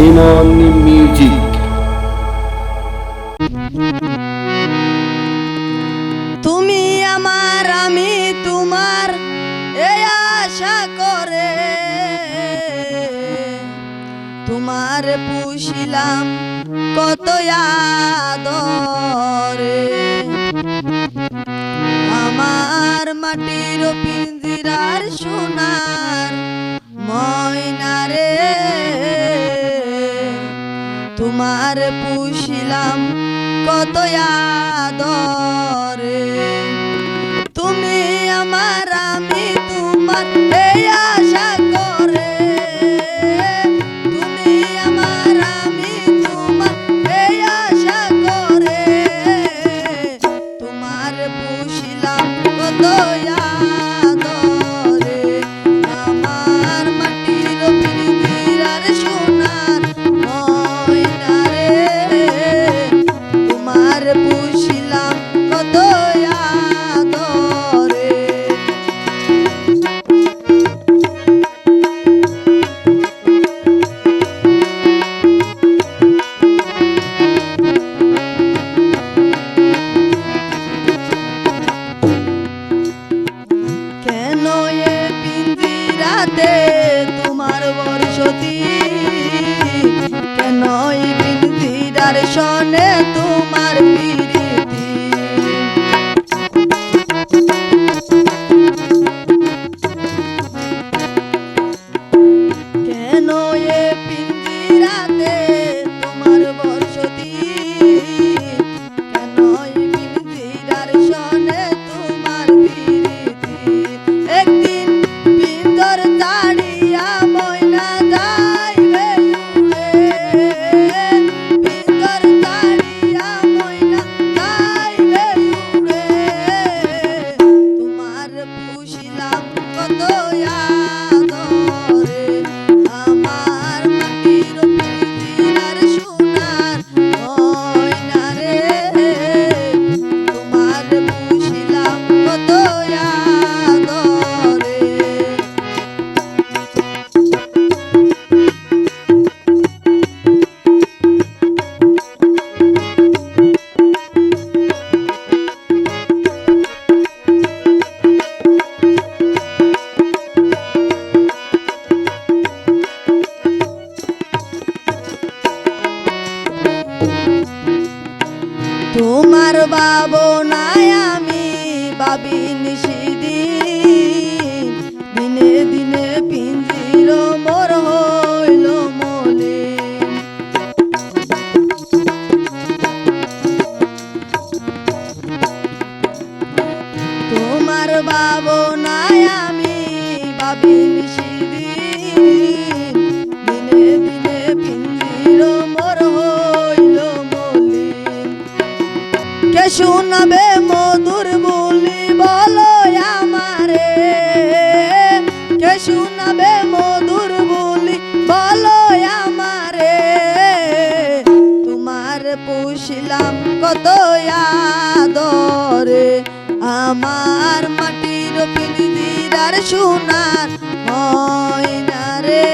ইমন music. তুমি আমার আমি তোমার এই আশা করে তোমার পুষিলাম কত আদরে। আমার মাটির পিঞ্জিরার সোনার ময়না রে, তোমার পুষিলাম কত আদরে। তুমি আমার আমি তোমার এই আশা করে, তুমি আমার আমি তোমার এই আশা করে তোমার পুষিলাম কত আদরে। আমার মাটির পিঞ্জিরার সোনার ময়না রে, তোমার পুষিলাম কত আদরে। কেন এ পিঞ্জিরাতে তোমার বর্ষতি, কেন এই পিঞ্জিরার সনে তোমার প্রীতি। কেন এ পিঞ্জিরাতে তোমার বর্ষতি, কেন এই পিঞ্জিরার সনে তোমার প্রীতি। একদিন পিঞ্জর তাড়িয়া ময়না যাইবে উড়ে, পিঞ্জর তাড়িয়া ময়না যাইবে উড়ে। তোমার পুষিলাম কত আদরে। আমার মাটির পিঞ্জিরার সোনার ময়না রে, তোমার পুষিলাম কত আদরে। তোমার ভাবনায় আমি ভাবি নিশিদিন, দিনে দিনে পিঞ্জির মোর হইল মলিন। তোমার ভাবনায় আমি ভাবি নিশিদিন, দিনে দিনে পিঞ্জির মোর হইল মলিন। কে শোনাবে মধুর বলি বলো আমারে, কে শোনাবে মধুর বলি বলো আমারে। তোমার পুষিলাম কত আদরে। আমার মাটির পিঞ্জিরার সোনার ময়না রে,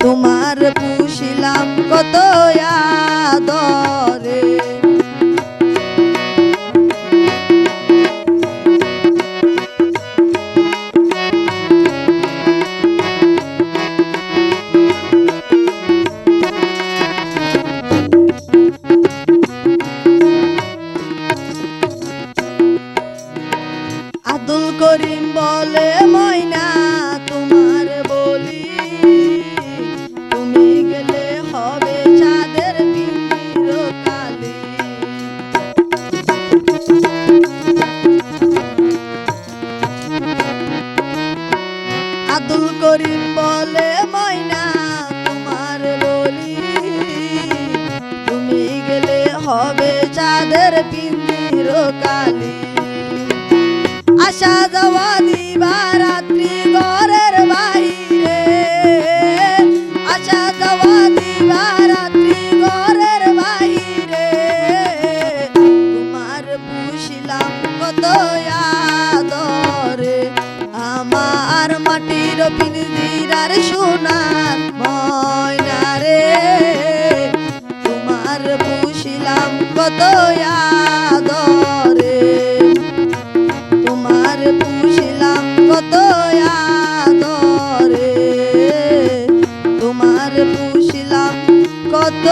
তোমার পুষিলাম কত আদরে। আব্দুল করিম বলে ময়না তোমার বলি, তুমি গেলে হবে চাঁদের পিঞ্জির কালি। আব্দুল করিম বলে ময়না তোমার বলি, তুমি গেলে হবে চাঁদের পিঞ্জির কালি। আসা যাওয়া দিবা রাত্রি ঘরের বাইরে, আসা যাওয়া দিবা রাত্রি ঘরের বাইরে। তোমার পুষিলাম কত আদরে। আমার মাটি মাটির পিঞ্জিরার সোনার ময়না রে, তোমার পুষিলাম কত আদরে, তোমার পুষিলাম কত আদরে, তোমার পুষিলাম কত